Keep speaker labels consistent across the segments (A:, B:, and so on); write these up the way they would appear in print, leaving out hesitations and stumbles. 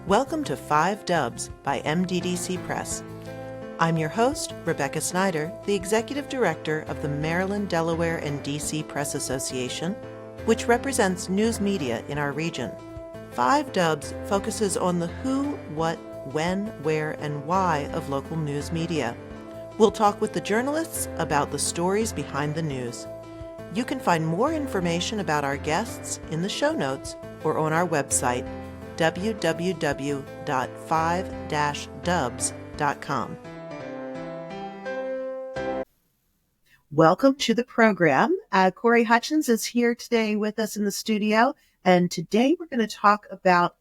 A: Welcome to 5 Dubs by MDDC Press. I'm your host, Rebecca Snyder, the Executive Director of the Maryland, Delaware, and DC Press Association, which represents news media in our region. 5 Dubs focuses on the who, what, when, where, and why of local news media. We'll talk with the journalists about the stories behind the news. You can find more information about our guests in the show notes or on our website, www.5-dubs.com. Welcome to the program. Corey Hutchins is here today with us in the studio, and today we're going to talk about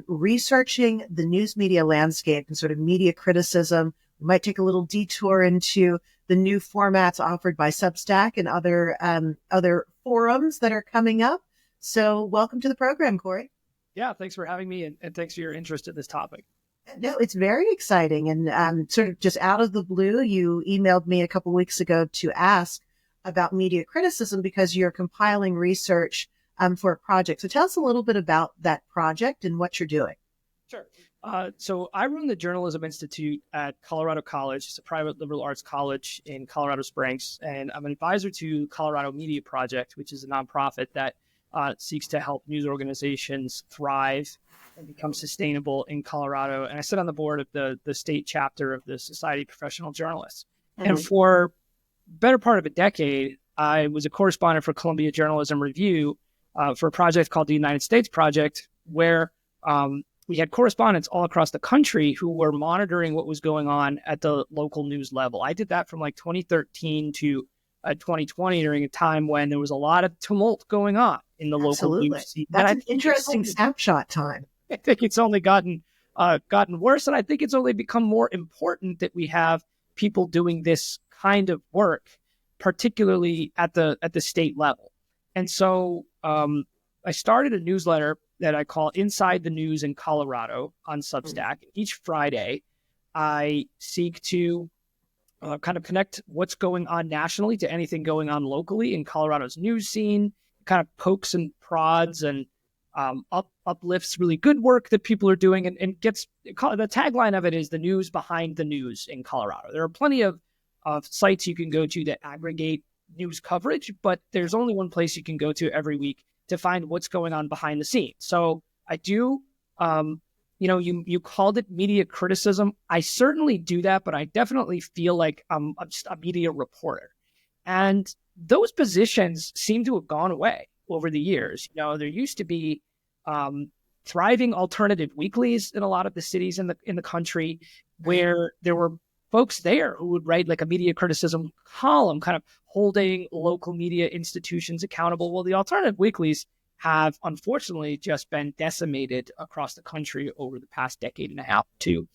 A: researching the news media landscape and sort of media criticism. We might take a little detour into the new formats offered by Substack and other forums that are coming up. So welcome to the program, Corey.
B: Yeah, thanks for having me, and thanks for your interest in this topic.
A: No, it's very exciting. And sort of just out of the blue, you emailed me a couple weeks ago to ask about media criticism because you're compiling research for a project. So tell us a little bit about that project and what you're doing.
B: Sure. So I run the Journalism Institute at Colorado College. It's a private liberal arts college in Colorado Springs. And I'm an advisor to Colorado Media Project, which is a nonprofit that seeks to help news organizations thrive and become sustainable in Colorado. And I sit on the board of the state chapter of the Society of Professional Journalists. Mm-hmm. And for better part of a decade, I was a correspondent for Columbia Journalism Review for a project called the United States Project, where we had correspondents all across the country who were monitoring what was going on at the local news level. I did that from like 2013 to 2020 during a time when there was a lot of tumult going on in the local news.
A: That's an interesting snapshot time.
B: I think it's only gotten worse, and I think it's only become more important that we have people doing this kind of work, particularly at the state level. And so I started a newsletter that I call Inside the News in Colorado on Substack. Each Friday, I seek to kind of connect what's going on nationally to anything going on locally in Colorado's news scene, kind of pokes and prods and uplifts really good work that people are doing, and gets the tagline of it is the news behind the news in Colorado. There are plenty of sites you can go to that aggregate news coverage, but there's only one place you can go to every week to find what's going on behind the scenes. So I do, you called it media criticism. I certainly do that, but I definitely feel like I'm just a media reporter. And those positions seem to have gone away over the years. You know, there used to be thriving alternative weeklies in a lot of the cities in the country, where there were folks there who would write like a media criticism column, kind of holding local media institutions accountable. Well, the alternative weeklies have unfortunately just been decimated across the country over the past decade and a half, too.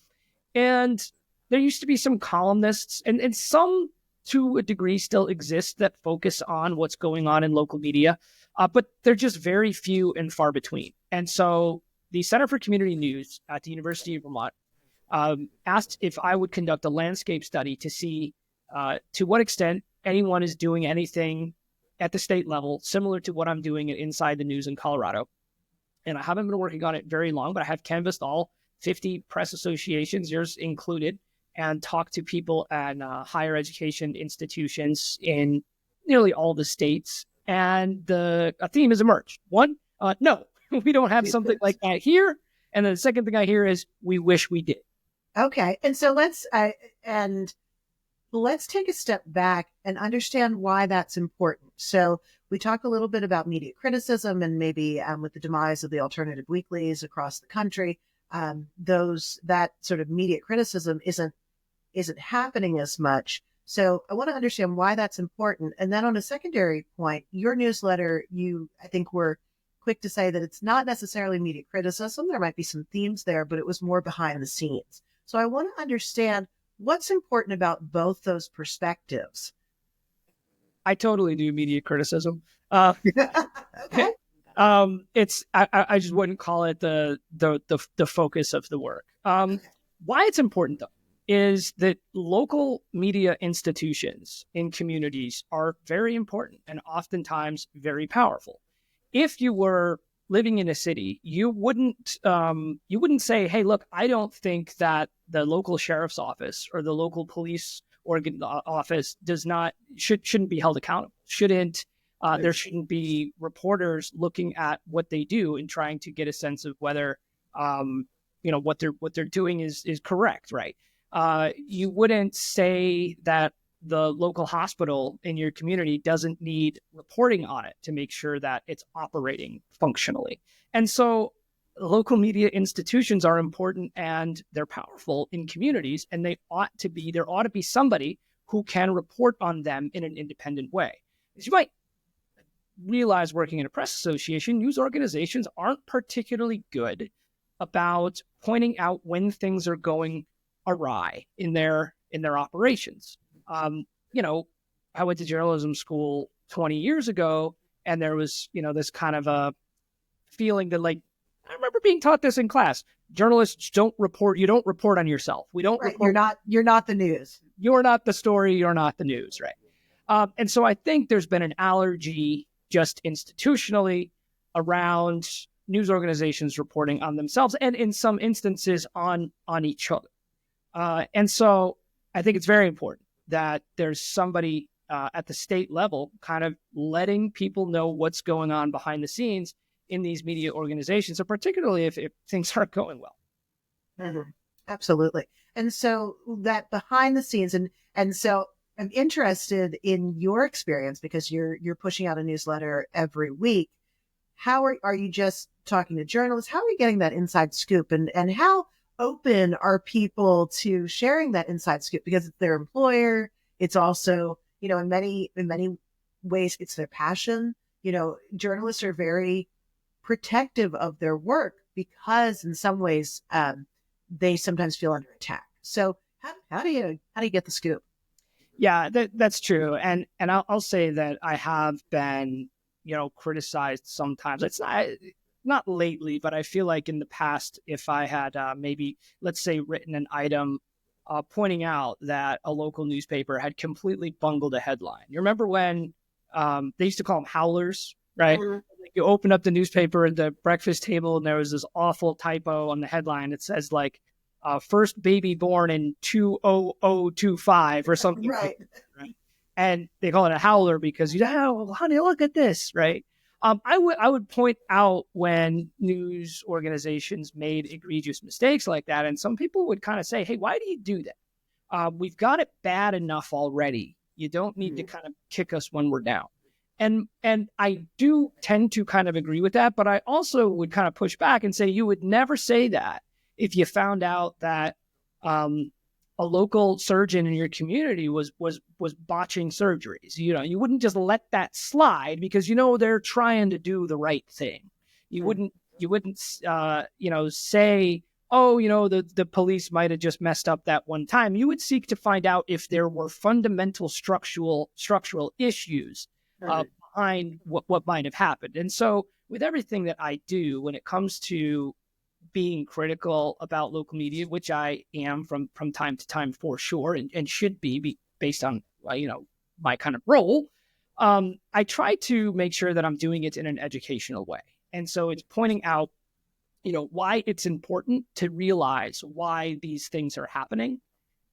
B: And there used to be some columnists, and some to a degree still exist, that focus on what's going on in local media, but they're just very few and far between. And so the Center for Community News at the University of Vermont asked if I would conduct a landscape study to see to what extent anyone is doing anything at the state level similar to what I'm doing at Inside the News in Colorado. And I haven't been working on it very long, but I have canvassed all 50 press associations, yours included, and talked to people at higher education institutions in nearly all the states. And a theme has emerged. One, no, we don't have something like that here. And then the second thing I hear is, we wish we did.
A: Okay. And so let's take a step back and understand why that's important. So we talked a little bit about media criticism, and maybe with the demise of the alternative weeklies across the country, that sort of media criticism isn't happening as much. So I want to understand why that's important. And then on a secondary point, your newsletter, I think were quick to say that it's not necessarily media criticism. There might be some themes there, but it was more behind the scenes. So I want to understand what's important about both those perspectives.
B: I totally do media criticism.
A: Okay.
B: I just wouldn't call it the focus of the work. Why it's important, though, is that local media institutions in communities are very important and oftentimes very powerful. If you were living in a city, you wouldn't say, hey, look, I don't think that the local sheriff's office or the local police office shouldn't be held accountable. There shouldn't be reporters looking at what they do and trying to get a sense of whether what they're doing is correct, right? You wouldn't say that the local hospital in your community doesn't need reporting on it to make sure that it's operating functionally. And so local media institutions are important and they're powerful in communities, and there ought to be somebody who can report on them in an independent way. As you might realize, working in a press association, news organizations aren't particularly good about pointing out when things are going awry in their operations. I went to journalism school 20 years ago, and there was, this kind of a feeling that, like, I remember being taught this in class. Journalists don't report. You don't report on yourself. We don't report.
A: You're not the news.
B: You're not the story. You're not the news. Right. And so I think there's been an allergy just institutionally around news organizations reporting on themselves, and in some instances on each other. And so I think it's very important that there's somebody at the state level kind of letting people know what's going on behind the scenes in these media organizations, so particularly if things aren't going well.
A: Mm-hmm. Absolutely. And so that behind the scenes, and so I'm interested in your experience, because you're pushing out a newsletter every week. How are you just talking to journalists? How are you getting that inside scoop, and how open are people to sharing that inside scoop? Because it's their employer. It's also, in many ways, it's their passion. Journalists are very protective of their work because in some ways they sometimes feel under attack. So how do you get the scoop?
B: Yeah, that's true. And I'll say that I have been, criticized sometimes. It's not lately, but I feel like in the past, if I had maybe, let's say, written an item pointing out that a local newspaper had completely bungled a headline. You remember when they used to call them howlers, right? Mm-hmm. You open up the newspaper at the breakfast table and there was this awful typo on the headline. It says like first baby born in 20025 or something.
A: Right.
B: Right. And they call it a howler because honey, look at this, right? I would point out when news organizations made egregious mistakes like that, and some people would kind of say, "Hey, why do you do that? We've got it bad enough already. You don't need to kind of kick us when we're down." And I do tend to kind of agree with that, but I also would kind of push back and say you would never say that if you found out that a local surgeon in your community was botching surgeries. You wouldn't just let that slide because they're trying to do the right thing. You wouldn't say, oh, the police might have just messed up that one time. You would seek to find out if there were fundamental structural issues behind what might have happened. And so with everything that I do when it comes to being critical about local media, which I am from time to time for sure, and should be based on, my kind of role, I try to make sure that I'm doing it in an educational way. And so it's pointing out, why it's important to realize why these things are happening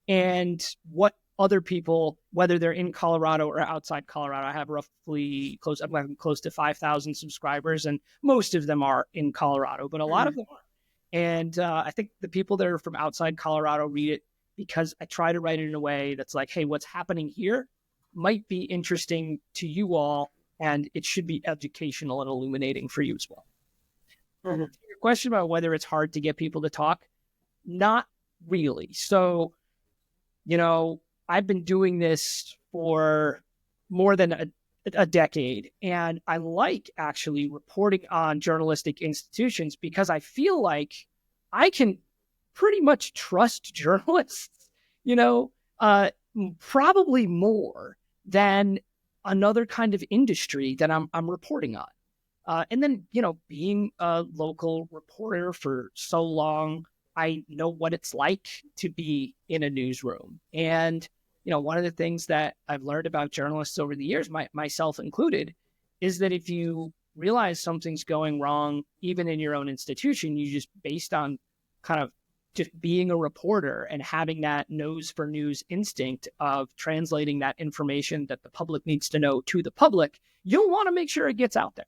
B: and what other people, whether they're in Colorado or outside Colorado. I have roughly close to 5,000 subscribers, and most of them are in Colorado, but a lot of them are. And I think the people that are from outside Colorado read it because I try to write it in a way that's like, hey, what's happening here might be interesting to you all, and it should be educational and illuminating for you as well. Mm-hmm. Your question about whether it's hard to get people to talk, not really. So, I've been doing this for more than a decade, and I like actually reporting on journalistic institutions because I feel like I can pretty much trust journalists, probably more than another kind of industry that I'm reporting on. And then, being a local reporter for so long, I know what it's like to be in a newsroom. And one of the things that I've learned about journalists over the years, myself included, is that if you realize something's going wrong, even in your own institution, you just based on kind of just being a reporter and having that nose for news instinct of translating that information that the public needs to know to the public, you'll want to make sure it gets out there.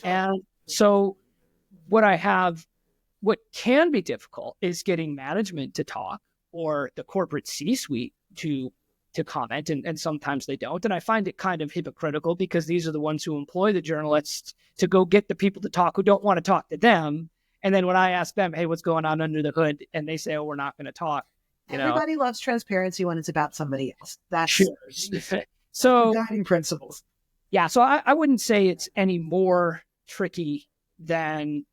B: And so what can be difficult is getting management to talk or the corporate C-suite to comment, and sometimes they don't. And I find it kind of hypocritical because these are the ones who employ the journalists to go get the people to talk who don't want to talk to them. And then when I ask them, hey, what's going on under the hood? And they say, oh, we're not going to talk.
A: Everybody loves transparency when it's about somebody else. That's
B: sure. So
A: guiding principles.
B: Yeah. So I wouldn't say it's any more tricky than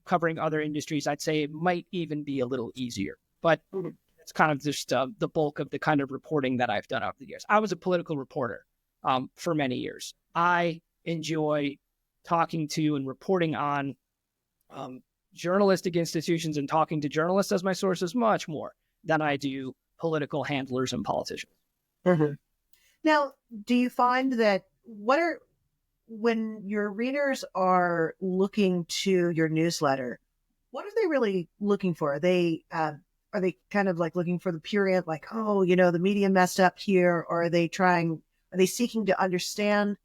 B: covering other industries. I'd say it might even be a little easier, but it's kind of just the bulk of the kind of reporting that I've done over the years. I was a political reporter for many years. I enjoy talking to and reporting on journalistic institutions and talking to journalists as my sources much more than I do political handlers and politicians.
A: Mm-hmm. Now, do you find that when your readers are looking to your newsletter, what are they really looking for? Are they kind of like looking for the prurient, like, oh, the media messed up here? Or are they seeking to understand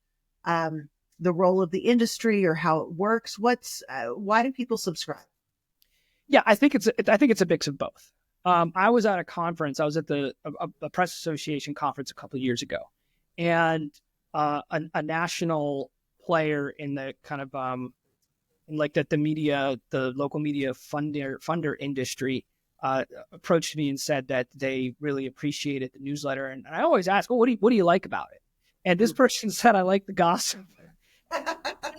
A: the role of the industry or how it works? Why do people subscribe?
B: Yeah, I think it's a mix of both. I was at a conference. I was at a press association conference a couple of years ago, and a national player in the kind of the local media funder industry approached me and said that they really appreciated the newsletter. And I always ask, well, what do you like about it? And this person said, I like the gossip.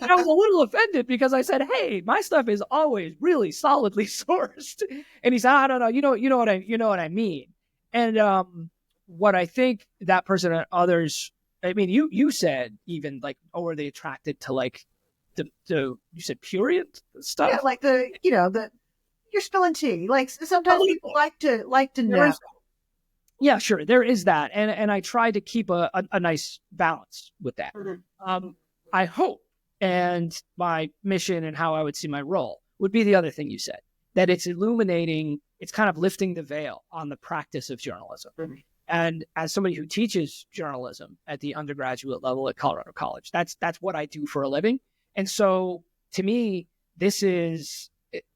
B: And I was a little offended because I said, hey, my stuff is always really solidly sourced. And he said, I don't know, you know what I mean. And what I think that person and others, I mean, you said even like, oh, are they attracted to like the you said prurient stuff?
A: Yeah, like you're spilling tea. Like sometimes people like to know.
B: Yeah, sure. There is that. And I try to keep a nice balance with that. Mm-hmm. I hope, and my mission and how I would see my role would be the other thing you said, that it's illuminating, it's kind of lifting the veil on the practice of journalism. Mm-hmm. And as somebody who teaches journalism at the undergraduate level at Colorado College, that's what I do for a living. And so to me, this is,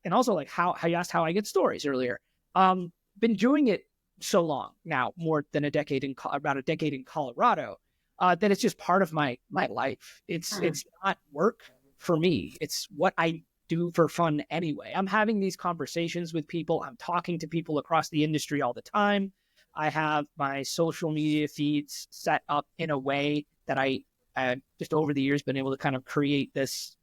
B: and also like how you asked how I get stories earlier. Been doing it so long now, more than about a decade in Colorado, that it's just part of my life. It's not work for me. It's what I do for fun anyway. I'm having these conversations with people. I'm talking to people across the industry all the time. I have my social media feeds set up in a way that I just over the years been able to kind of create this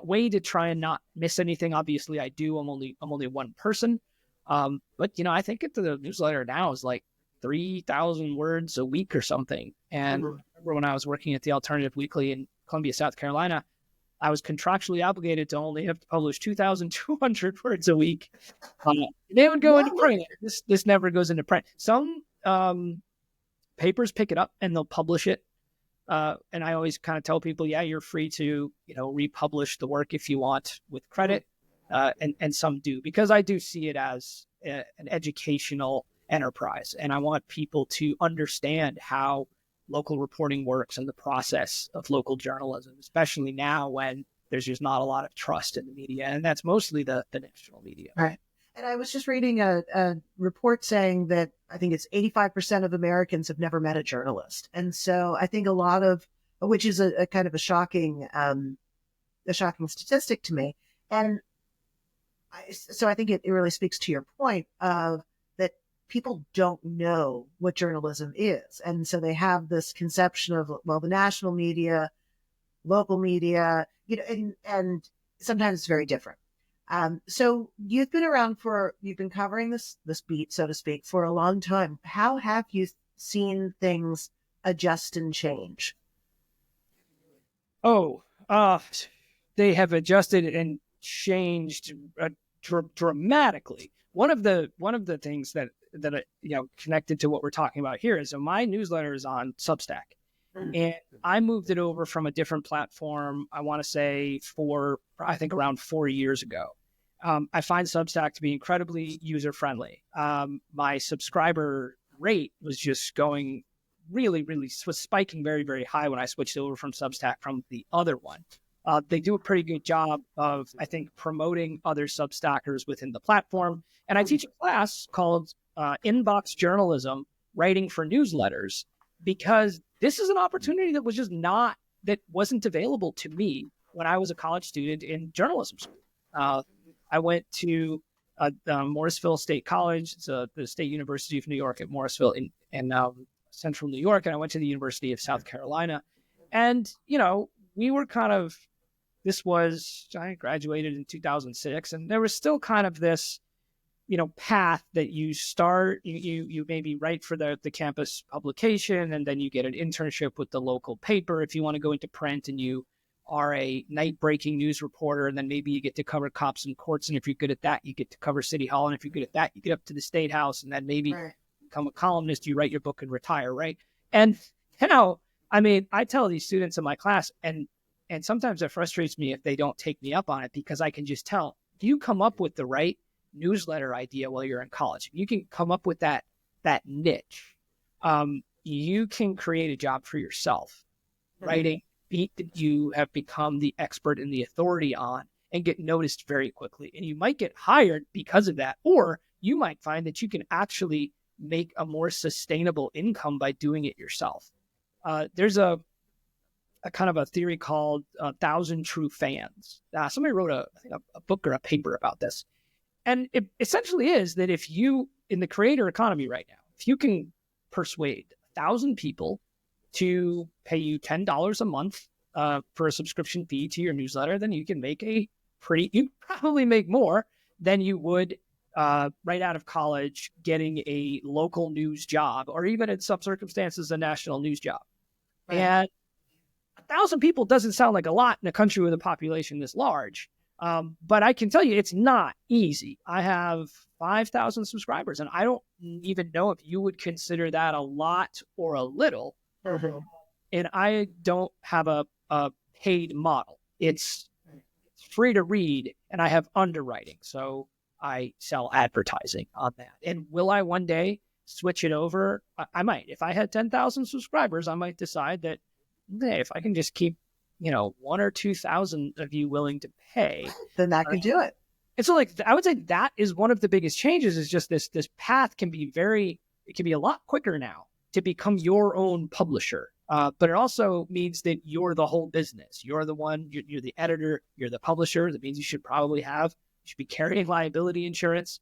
B: way to try and not miss anything. Obviously, I do. I'm only one person, but I think the newsletter now is like 3,000 words a week or something. And I remember when I was working at the Alternative Weekly in Columbia, South Carolina, I was contractually obligated to only have to publish 2,200 words a week. They would go into print. This never goes into print. Some papers pick it up and they'll publish it. And I always kind of tell people, yeah, you're free to, republish the work if you want with credit. And some do, because I do see it as an educational enterprise. And I want people to understand how local reporting works and the process of local journalism, especially now when there's just not a lot of trust in the media. And that's mostly the national media.
A: Right. And I was just reading a report saying that I think it's 85% of Americans have never met a journalist. And so I think which is a kind of a shocking statistic to me. And so I think it really speaks to your point of that people don't know what journalism is. And so they have this conception of, well, the national media, local media, and sometimes it's very different. So you've been covering this beat, so to speak, for a long time. How have you seen things adjust and change?
B: They have adjusted and changed dramatically. One of the things that connected to what we're talking about here is, so my newsletter is on Substack, And I moved it over from a different platform, I want to say around 4 years ago. I find Substack to be incredibly user-friendly. My subscriber rate was just going was spiking very, very high when I switched over from Substack from the other one. They do a pretty good job of, I think, promoting other Substackers within the platform. And I teach a class called Inbox Journalism, Writing for Newsletters, because this is an opportunity that wasn't available to me when I was a college student in journalism school. I went to Morrisville State College. It's the State University of New York at Morrisville in central New York. And I went to the University of South Carolina. And, we were I graduated in 2006, and there was still kind of this, path that you start, you maybe write for the campus publication, and then you get an internship with the local paper if you want to go into print, and you are a night breaking news reporter, and then maybe you get to cover cops and courts, and if you're good at that, you get to cover City Hall, and if you're good at that, you get up to the State House, and then maybe become a columnist, you write your book and retire, right? And I tell these students in my class, and sometimes it frustrates me if they don't take me up on it, because I can just tell, if you come up with the right newsletter idea while you're in college, you can come up with that niche, you can create a job for yourself, writing beat that you have become the expert and the authority on, and get noticed very quickly. And you might get hired because of that, or you might find that you can actually make a more sustainable income by doing it yourself. There's a kind of a theory called 1,000 True Fans. Somebody wrote a book or a paper about this. And it essentially is that if you, in the creator economy right now, if you can persuade 1,000 people to pay you $10 a month for a subscription fee to your newsletter, then you can you probably make more than you would right out of college getting a local news job, or even in some circumstances, a national news job. Right. And 1,000 people doesn't sound like a lot in a country with a population this large. But I can tell you it's not easy. I have 5,000 subscribers, and I don't even know if you would consider that a lot or a little. Mm-hmm. And I don't have a paid model. It's free to read, and I have underwriting. So I sell advertising on that. And will I one day switch it over? I might. If I had 10,000 subscribers, I might decide that, hey, if I can just keep 1,000 or 2,000 of you willing to pay,
A: then that could do it.
B: And so, I would say that is one of the biggest changes, is just this path can be a lot quicker now to become your own publisher. But it also means that you're the whole business. You're the one, you're the editor, you're the publisher. That means you should be carrying liability insurance.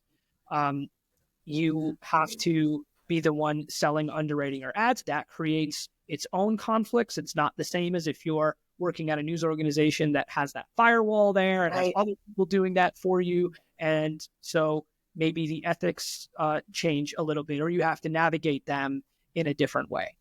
B: You have to be the one selling, underwriting, or ads. That creates its own conflicts. It's not the same as if you're working at a news organization that has that firewall there and has other people doing that for you. And so maybe the ethics change a little bit, or you have to navigate them in a different way.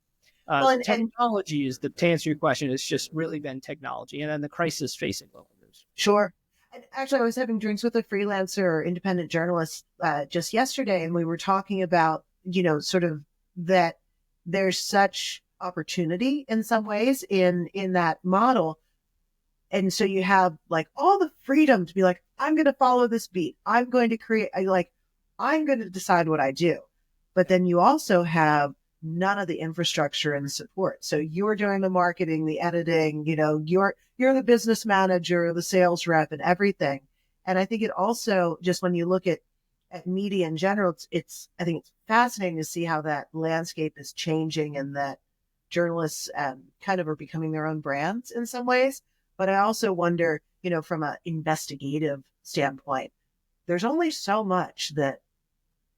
B: Technology is to answer your question, it's just really been technology, and then the crisis facing local news.
A: Sure. And actually, I was having drinks with a freelancer independent journalist just yesterday, and we were talking about, sort of that there's such opportunity in some ways in that model. And so you have all the freedom to be I'm going to follow this beat. I'm going to I'm going to decide what I do. But then you also have none of the infrastructure and support. So you're doing the marketing, the editing, you're the business manager, the sales rep, and everything. And I think it also, just when you look at media in general, I think it's fascinating to see how that landscape is changing, and that journalists kind of are becoming their own brands in some ways. But I also wonder, from an investigative standpoint, there's only so much that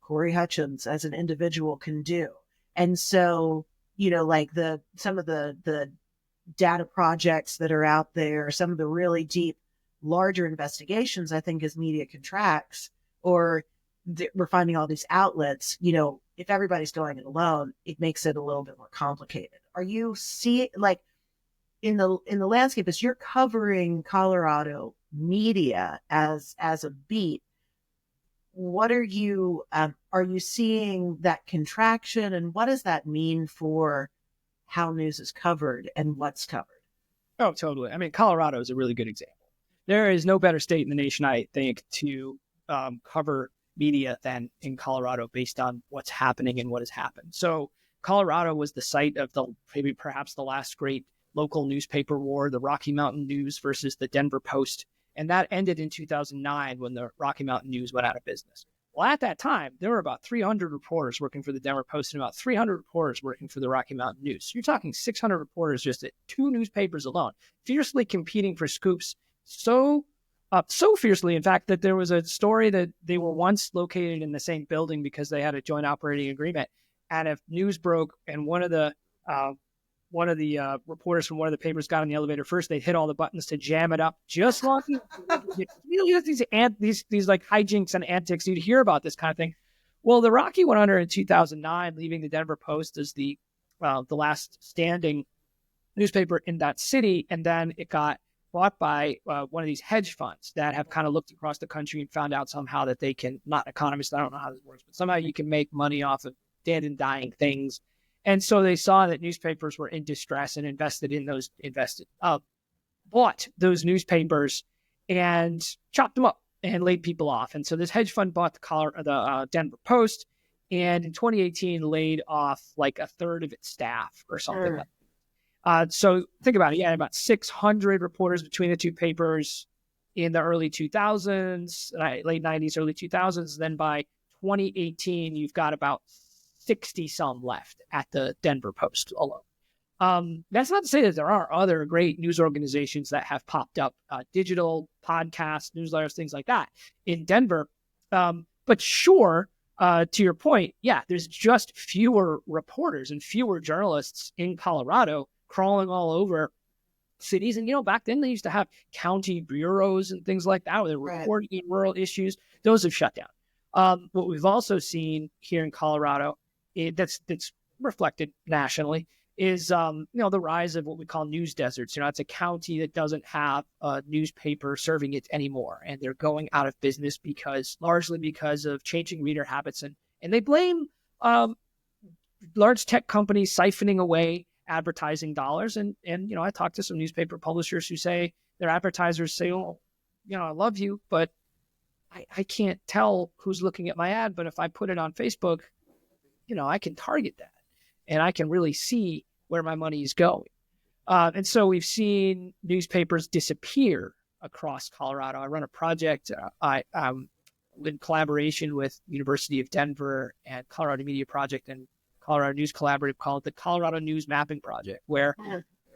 A: Corey Hutchins as an individual can do. And so, some of the data projects that are out there, some of the really deep, larger investigations, I think as media contracts, or we're finding all these outlets, if everybody's going it alone, it makes it a little bit more complicated. Are you seeing, in the landscape, as you're covering Colorado media as a beat, what are you seeing that contraction, and what does that mean for how news is covered and what's covered.
B: Oh, totally. I mean, Colorado is a really good example. There is no better state in the nation, I think, to cover media than in Colorado based on what's happening and what has happened. So Colorado was the site of maybe perhaps the last great local newspaper war, the Rocky Mountain News versus the Denver Post. And that ended in 2009 when the Rocky Mountain News went out of business. Well, at that time, there were about 300 reporters working for the Denver Post and about 300 reporters working for the Rocky Mountain News. So you're talking 600 reporters just at two newspapers alone, fiercely competing for scoops so fiercely, in fact, that there was a story that they were once located in the same building because they had a joint operating agreement. And if news broke and one of the reporters from one of the papers got on the elevator first, they'd hit all the buttons to jam it up just long. These like hijinks and antics. You'd hear about this kind of thing. Well, the Rocky went under in 2009, leaving the Denver Post as the last standing newspaper in that city. And then it got bought by one of these hedge funds that have kind of looked across the country and found out somehow that they can, not economists, I don't know how this works, but somehow you can make money off of dead and dying things. And so they saw that newspapers were in distress and bought those newspapers and chopped them up and laid people off. And so this hedge fund bought the Denver Post, and in 2018 laid off like a third of its staff or something like that. So think about it. You had about 600 reporters between the two papers in the early 2000s, late 90s, early 2000s. Then by 2018, you've got about 60 some left at the Denver Post alone. That's not to say that there are other great news organizations that have popped up, digital podcasts, newsletters, things like that in Denver. But sure, to your point, yeah, there's just fewer reporters and fewer journalists in Colorado crawling all over cities. And, back then they used to have county bureaus and things like that where they were reporting rural issues. Those have shut down. What we've also seen here in Colorado, that's reflected nationally, is the rise of what we call news deserts. It's a county that doesn't have a newspaper serving it anymore, and they're going out of business largely because of changing reader habits, and they blame large tech companies siphoning away advertising dollars. And I talked to some newspaper publishers who say their advertisers say, "Oh, I love you, but I can't tell who's looking at my ad. But if I put it on Facebook, I can target that, and I can really see where my money is going." And so we've seen newspapers disappear across Colorado. I run a project in collaboration with University of Denver and Colorado Media Project and Colorado News Collaborative called the Colorado News Mapping Project, where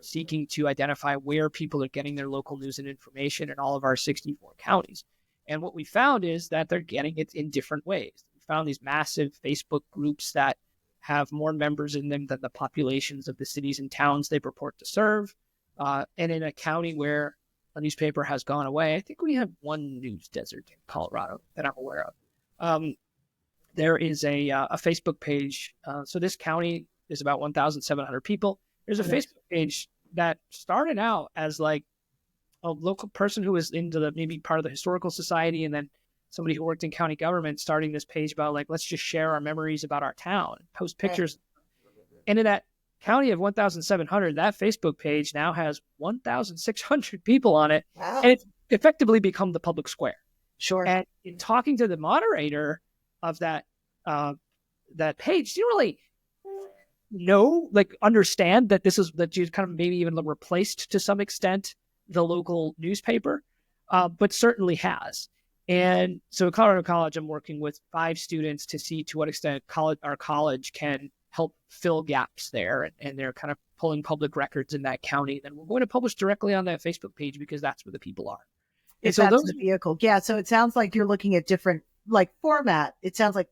B: seeking to identify where people are getting their local news and information in all of our 64 counties. And what we found is that they're getting it in different ways. We found these massive Facebook groups that have more members in them than the populations of the cities and towns they purport to serve. And in a county where a newspaper has gone away, I think we have one news desert in Colorado that I'm aware of. There is a Facebook page. So this county is about 1,700 people. There's a Facebook page that started out as like a local person who was into maybe part of the historical society, and then somebody who worked in county government starting this page about like, let's just share our memories about our town, post pictures. And in that county of 1,700, that Facebook page now has 1,600 people on it.
A: Wow.
B: And it's effectively become the public square.
A: Sure.
B: And in talking to the moderator of that page, you really understand that that you kind of maybe even replaced to some extent the local newspaper, but certainly has. And so at Colorado College, I'm working with 5 students to see to what extent our college can help fill gaps there. And they're kind of pulling public records in that county. Then we're going to publish directly on that Facebook page because that's where the people are.
A: If so that's the vehicle. Yeah. So it sounds like you're looking at different format. It sounds like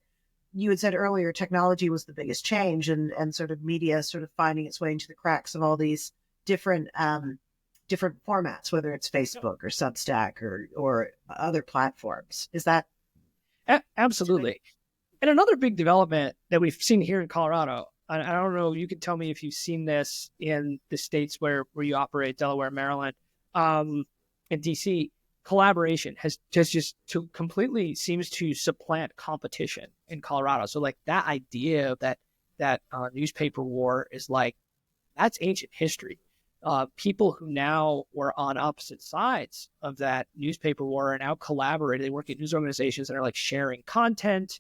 A: you had said earlier, technology was the biggest change, and sort of media sort of finding its way into the cracks of all these different formats, whether it's Facebook or Substack or other platforms. Is that?
B: Absolutely. And another big development that we've seen here in Colorado, I don't know, you can tell me if you've seen this in the states where you operate, Delaware, Maryland, and DC, collaboration has just completely seems to supplant competition in Colorado. So like that idea of that newspaper war is like that's ancient history. People who now were on opposite sides of that newspaper war are now collaborating. They work at news organizations that are like sharing content.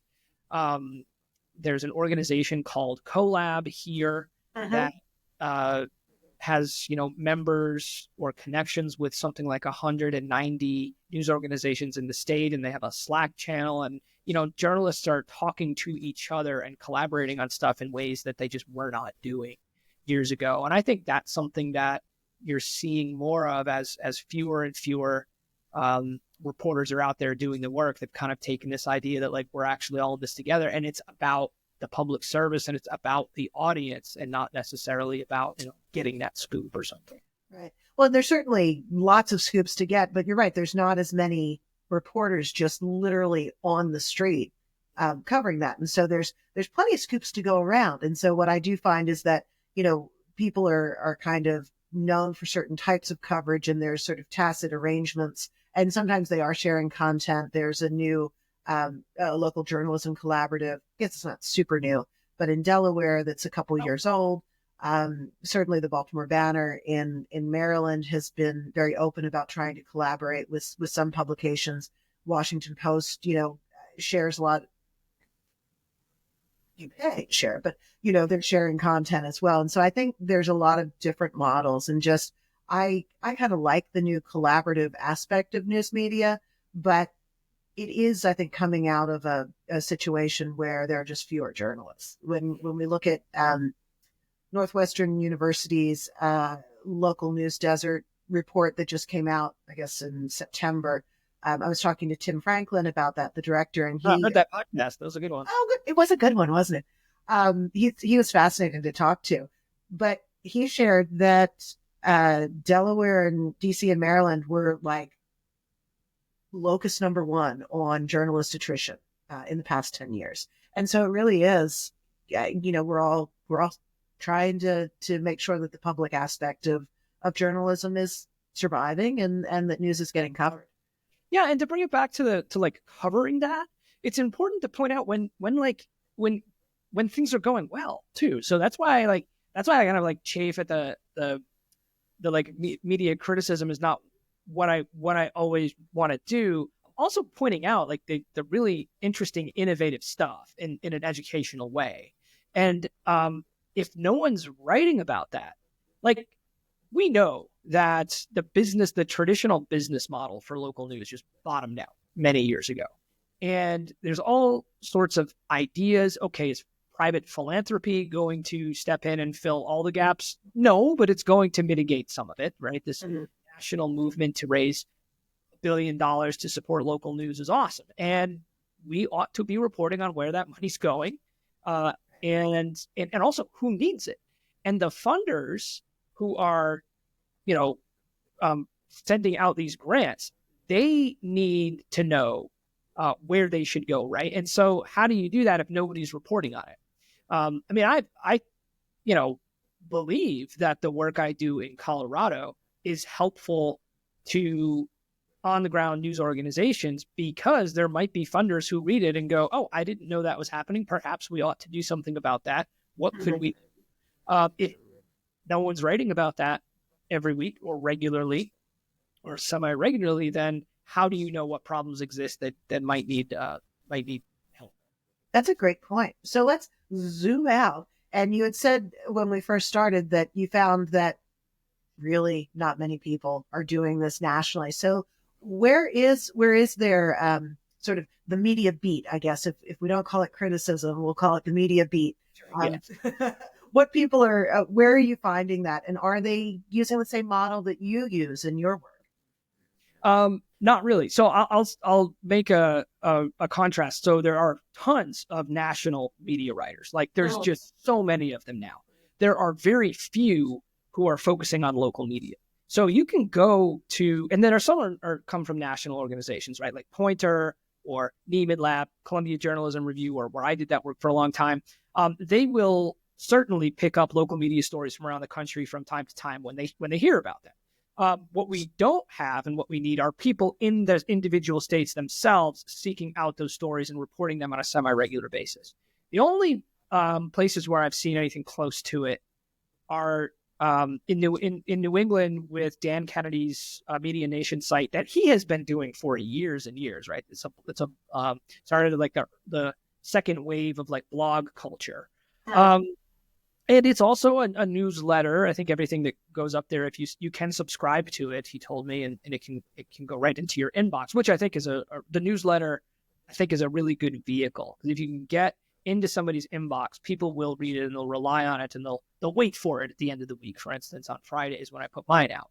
B: There's an organization called Collab here that has, members or connections with something like 190 news organizations in the state, and they have a Slack channel, and journalists are talking to each other and collaborating on stuff in ways that they just were not doing years ago. And I think that's something that you're seeing more of as fewer and fewer reporters are out there doing the work. They've kind of taken this idea that like we're actually all in this together, and it's about the public service and it's about the audience and not necessarily about getting that scoop or something.
A: Right. Well, there's certainly lots of scoops to get, but you're right. There's not as many reporters just literally on the street covering that. And so there's plenty of scoops to go around. And so what I do find is that, people are kind of known for certain types of coverage, and there's sort of tacit arrangements. And sometimes they are sharing content. There's a new local journalism collaborative. I guess it's not super new, but in Delaware, that's a couple years old. Certainly the Baltimore Banner in Maryland has been very open about trying to collaborate with some publications. Washington Post, shares a lot. You pay share, but they're sharing content as well. And so I think there's a lot of different models, and just I kind of like the new collaborative aspect of news media, but it is, I think, coming out of a situation where there are just fewer journalists. When we look at Northwestern University's local news desert report that just came out, I guess, in September, I was talking to Tim Franklin about that, the director, and he
B: heard that podcast. That was a good one.
A: Oh, good. It was a good one, wasn't it? He was fascinating to talk to, but he shared that Delaware and DC and Maryland were like locus number one on journalist attrition in the past 10 years. And so it really is, we're all trying to make sure that the public aspect of journalism is surviving and that news is getting covered.
B: Yeah. And to bring it back to like covering that, it's important to point out when things are going well too. So that's why I kind of like chafe at the like media criticism is not what I always want to do. Also pointing out like the really interesting, innovative stuff in an educational way. And if no one's writing about that, like we know that the traditional business model for local news just bottomed out many years ago. And there's all sorts of ideas. Okay, is private philanthropy going to step in and fill all the gaps? No, but it's going to mitigate some of it, right? This national movement to raise $1 billion to support local news is awesome. And we ought to be reporting on where that money's going and also who needs it. And the funders who are, sending out these grants, they need to know where they should go, right? And so how do you do that if nobody's reporting on it? I believe that the work I do in Colorado is helpful to on-the-ground news organizations because there might be funders who read it and go, oh, I didn't know that was happening. Perhaps we ought to do something about that. What could we do? If no one's writing about that every week or regularly or semi-regularly, then how do you know what problems exist that might need help?
A: That's a great point. So let's zoom out. And you had said when we first started that you found that really not many people are doing this nationally. So where is there sort of the media beat, I guess, if we don't call it criticism, we'll call it the media beat. What people are, where are you finding that? And are they using the same model that you use in your work?
B: Not really. So I'll make a contrast. So there are tons of national media writers. Like there's just so many of them now. There are very few who are focusing on local media. So you can go to, and then there are some come from national organizations, right? Like Pointer or Neiman Lab, Columbia Journalism Review, or where I did that work for a long time. They will certainly pick up local media stories from around the country from time to time when they hear about them. What we don't have and what we need are people in the individual states themselves seeking out those stories and reporting them on a semi-regular basis. The only places where I've seen anything close to it are in New England with Dan Kennedy's Media Nation site that he has been doing for years and years, right? It's started like the second wave of like blog culture. And it's also a newsletter. I think everything that goes up there, if you can subscribe to it, he told me, and it can go right into your inbox, which I think is the newsletter, I think is a really good vehicle. Because if you can get into somebody's inbox, people will read it and they'll rely on it and they'll wait for it at the end of the week. For instance, on Fridays when I put mine out.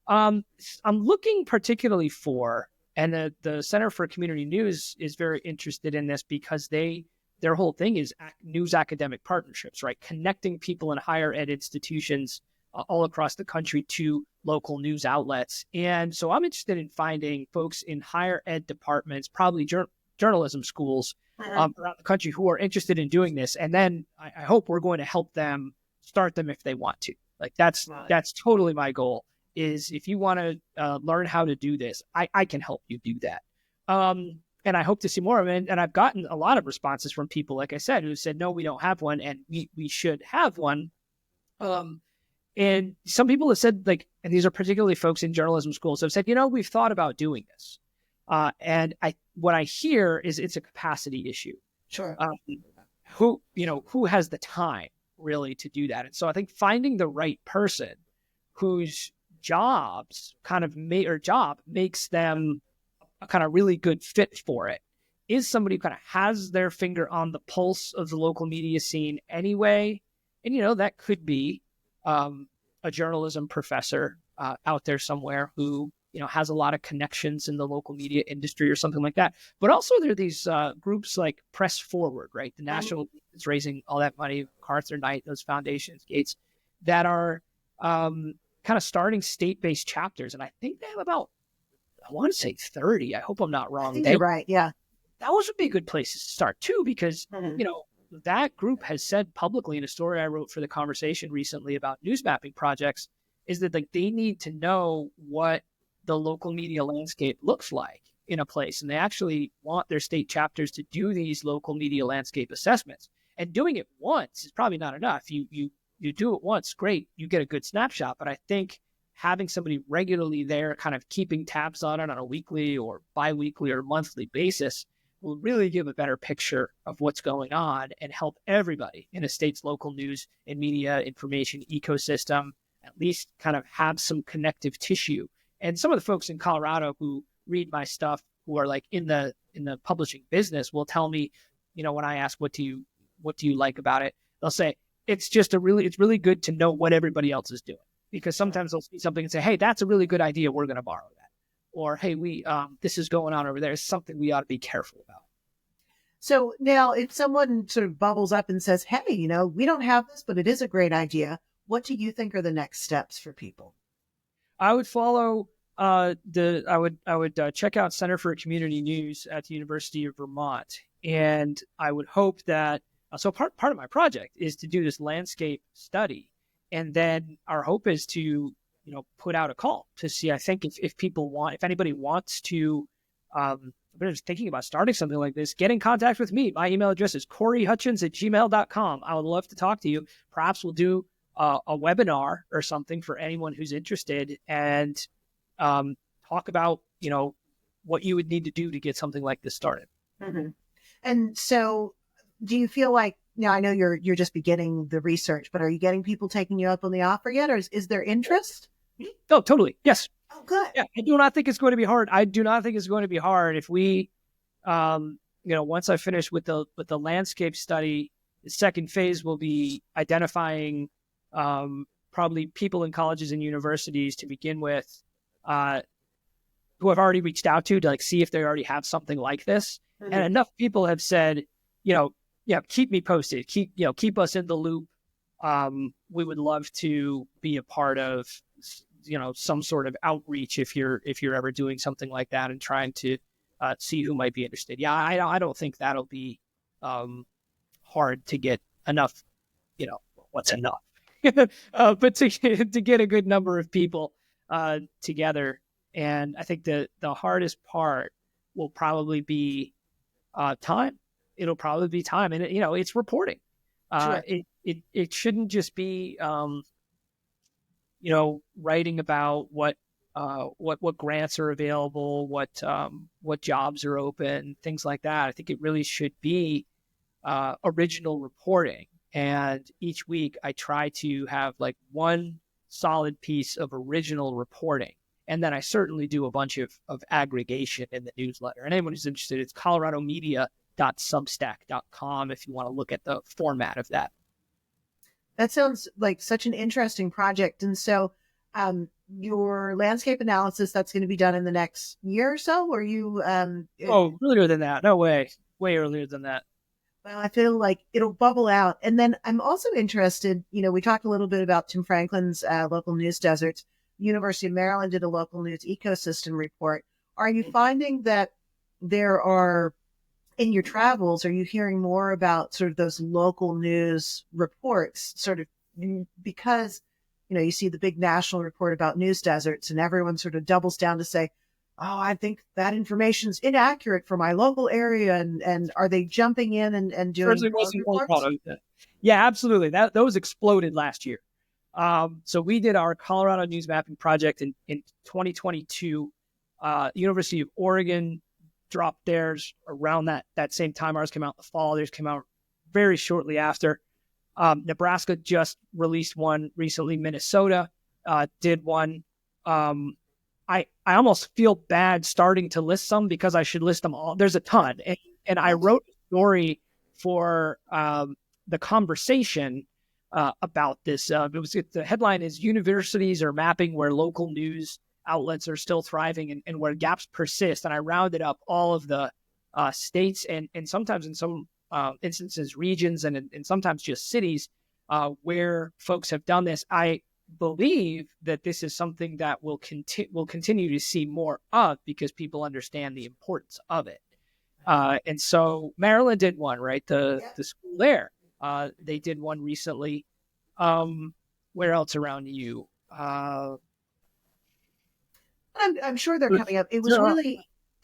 B: I'm looking particularly for, and the Center for Community News is very interested in this because their whole thing is news academic partnerships, right? Connecting people in higher ed institutions all across the country to local news outlets. And so I'm interested in finding folks in higher ed departments, probably journalism schools around the country who are interested in doing this. And then I hope we're going to help them start them if they want to. Like that's totally my goal, is if you want to learn how to do this, I can help you do that. And I hope to see more of it. And I've gotten a lot of responses from people, like I said, who said, no, we don't have one, and we should have one. And some people have said, like, and these are particularly folks in journalism schools, have said, we've thought about doing this. And what I hear is it's a capacity issue.
A: Sure.
B: Who has the time really to do that? And so I think finding the right person whose job makes them a kind of really good fit for it is somebody who kind of has their finger on the pulse of the local media scene anyway. And, that could be a journalism professor out there somewhere who, has a lot of connections in the local media industry or something like that. But also there are these groups like Press Forward, right? The national is raising all that money, MacArthur Knight, those foundations, Gates, that are kind of starting state-based chapters. And I think they have about, I want to say 30. I hope I'm not wrong.
A: You're right. Yeah.
B: That would be good places to start too, because, that group has said publicly in a story I wrote for The Conversation recently about news mapping projects, is that like they need to know what the local media landscape looks like in a place. And they actually want their state chapters to do these local media landscape assessments. And doing it once is probably not enough. You do it once, great. You get a good snapshot. But I think having somebody regularly there kind of keeping tabs on it on a weekly or biweekly or monthly basis will really give a better picture of what's going on and help everybody in a state's local news and media information ecosystem at least kind of have some connective tissue. And some of the folks in Colorado who read my stuff, who are like in the publishing business, will tell me, when I ask what do you like about it, they'll say it's really good to know what everybody else is doing. Because sometimes they'll see something and say, hey, that's a really good idea, we're going to borrow that. Or, hey, this is going on over there. It's something we ought to be careful about.
A: So now if someone sort of bubbles up and says, hey, we don't have this, but it is a great idea, what do you think are the next steps for people?
B: I would follow I would check out Center for Community News at the University of Vermont. And I would hope that, so part of my project is to do this landscape study. And then our hope is to, put out a call to see, I think if anybody wants to, they're just thinking about starting something like this, get in contact with me. My email address is coreyhutchins@gmail.com. I would love to talk to you. Perhaps we'll do a webinar or something for anyone who's interested and talk about, what you would need to do to get something like this started.
A: Mm-hmm. And so do you feel like, I know you're just beginning the research, but are you getting people taking you up on the offer yet? Or is there interest?
B: Oh, totally. Yes.
A: Oh, good.
B: Yeah. I do not think it's going to be hard. I do not think it's going to be hard if we, once I finish with the landscape study, the second phase will be identifying probably people in colleges and universities to begin with, who I've already reached out to like see if they already have something like this. Mm-hmm. And enough people have said, keep me posted, keep us in the loop. We would love to be a part of, some sort of outreach if you're ever doing something like that and trying to see who might be interested. Yeah, I don't think that'll be hard to get enough, what's enough, but to get a good number of people together. And I think the hardest part will probably be time. It'll probably be time. And, it's reporting. Sure. It shouldn't just be, writing about what grants are available, what jobs are open, things like that. I think it really should be original reporting. And each week I try to have like one solid piece of original reporting. And then I certainly do a bunch of aggregation in the newsletter. And anyone who's interested, it's coloradomedia.substack.com if you want to look at the format of that.
A: That sounds like such an interesting project. And so your landscape analysis, that's going to be done in the next year or so? Or you?
B: Earlier than that. No way. Way earlier than that.
A: Well, I feel like it'll bubble out. And then I'm also interested, we talked a little bit about Tim Franklin's local news deserts. University of Maryland did a local news ecosystem report. Are you finding that there are, in your travels, are you hearing more about sort of those local news reports, sort of because, you see the big national report about news deserts and everyone sort of doubles down to say, oh, I think that information's inaccurate for my local area. And are they jumping in and doing reports?
B: Yeah, absolutely. Those exploded last year. So we did our Colorado news mapping project in 2022. University of Oregon dropped theirs around that same time. Ours came out in the fall. Theirs came out very shortly after. Nebraska just released one recently. Minnesota did one. I almost feel bad starting to list some because I should list them all. There's a ton. And I wrote a story for The Conversation about this. The headline is "Universities Are Mapping Where Local News Outlets Are Still Thriving and Where Gaps Persist." And I rounded up all of the states and sometimes in some instances regions and sometimes just cities where folks have done this. I believe that this is something that we'll continue to see more of because people understand the importance of it. And so Maryland did one, right? The school there. They did one recently. Where else around you?
A: I'm sure they're coming up. It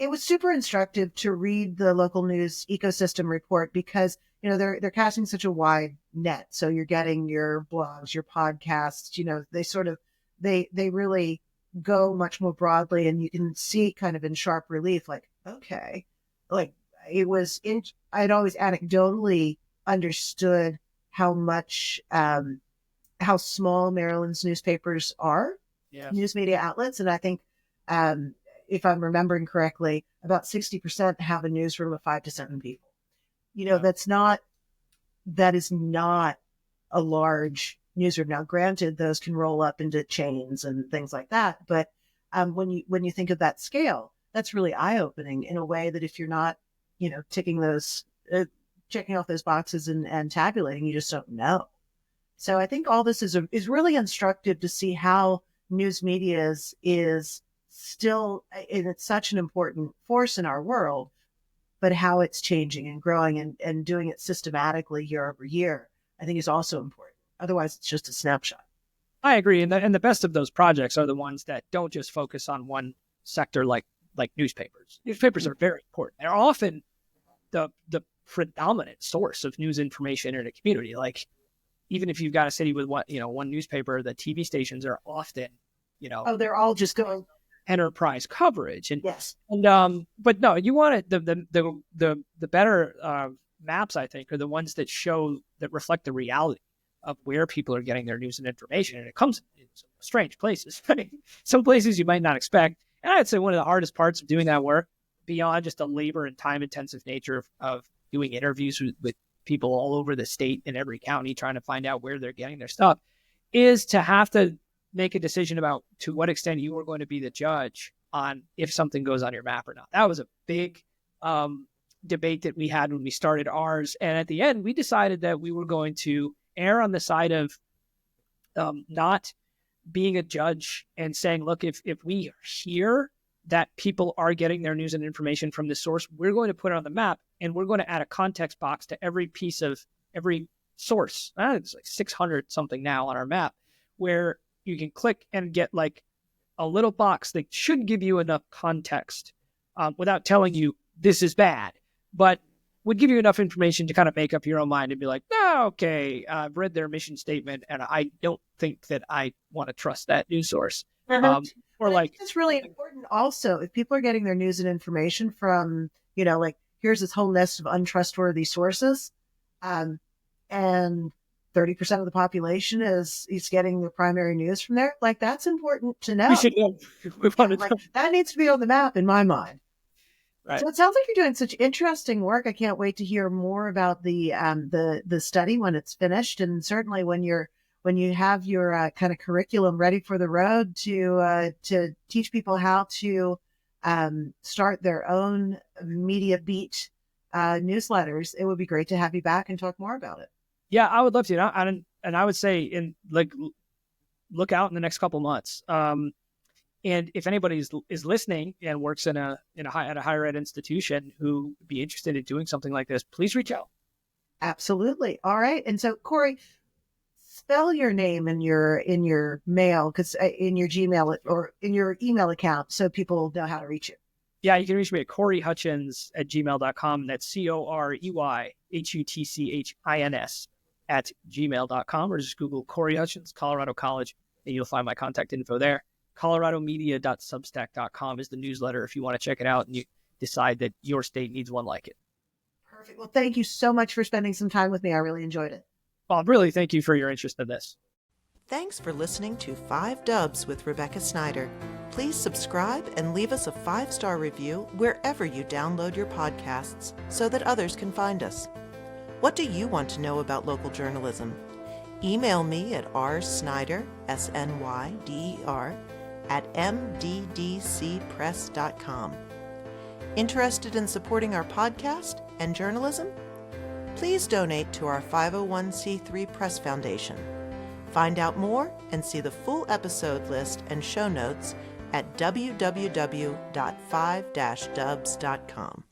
A: was super instructive to read the local news ecosystem report because, they're casting such a wide net. So you're getting your blogs, your podcasts, they really go much more broadly and you can see kind of in sharp relief, like, okay, like I'd always anecdotally understood how much, how small Maryland's newspapers are, news media outlets. And I think, if I'm remembering correctly, about 60% have a newsroom of 5 to 7 people. That is not a large newsroom. Now, granted, those can roll up into chains and things like that. But when you think of that scale, that's really eye-opening in a way that if you're not, checking off those boxes and tabulating, you just don't know. So I think all this is really instructive to see how news media is still, and it's such an important force in our world, but how it's changing and growing and doing it systematically year over year, I think is also important. Otherwise, it's just a snapshot.
B: I agree. And the best of those projects are the ones that don't just focus on one sector like newspapers. Newspapers are very important. They're often the predominant source of news information in a community. Like, even if you've got a city with one newspaper, the TV stations are often,
A: they're all just going
B: enterprise coverage. And
A: yes.
B: And but no, you want it, the better maps, I think, are the ones that reflect the reality of where people are getting their news and information. And it comes in some strange places, right? Some places you might not expect. And I'd say one of the hardest parts of doing that work, beyond just the labor and time intensive nature of doing interviews with people all over the state in every county, trying to find out where they're getting their stuff, is to have to make a decision about to what extent you are going to be the judge on if something goes on your map or not. That was a big debate that we had when we started ours. And at the end, we decided that we were going to err on the side of not being a judge and saying, look, if we hear that people are getting their news and information from this source, we're going to put it on the map and we're going to add a context box to every piece of every source. It's like 600 something now on our map, where you can click and get like a little box that should give you enough context without telling you this is bad. But would give you enough information to kind of make up your own mind and be like, no, okay, I've read their mission statement and I don't think that I want to trust that news source. Or like,
A: it's really important also if people are getting their news and information from, like here's this whole list of untrustworthy sources, and 30% of the population is getting their primary news from there. Like that's important to know.
B: we should know.
A: That needs to be on the map in my mind.
B: Right.
A: So it sounds like you're doing such interesting work. I can't wait to hear more about the study when it's finished, and certainly when you have your kind of curriculum ready for the road to teach people how to start their own media beat newsletters. It would be great to have you back and talk more about it.
B: Yeah, I would love to. And I would say look out in the next couple months. And if anybody is listening and works at a higher ed institution who would be interested in doing something like this, please reach out.
A: Absolutely. All right. And so, Corey, spell your name in your mail, because in your Gmail or in your email account, so people know how to reach you.
B: Yeah, you can reach me at CoreyHutchins@gmail.com. That's CoreyHutchins@gmail.com, or just Google Corey Hutchins, Colorado College, and you'll find my contact info there. coloradomedia.substack.com is the newsletter if you want to check it out and you decide that your state needs one like it.
A: Perfect. Well, thank you so much for spending some time with me. I really enjoyed it.
B: Well, really, thank you for your interest in this.
C: Thanks for listening to 5 Dubs with Rebecca Snyder. Please subscribe and leave us a 5-star review wherever you download your podcasts so that others can find us. What do you want to know about local journalism? Email me at rsnyder, SNYDER, @mddcpress.com. Interested in supporting our podcast and journalism? Please donate to our 501c3 Press Foundation. Find out more and see the full episode list and show notes at www.5-dubs.com.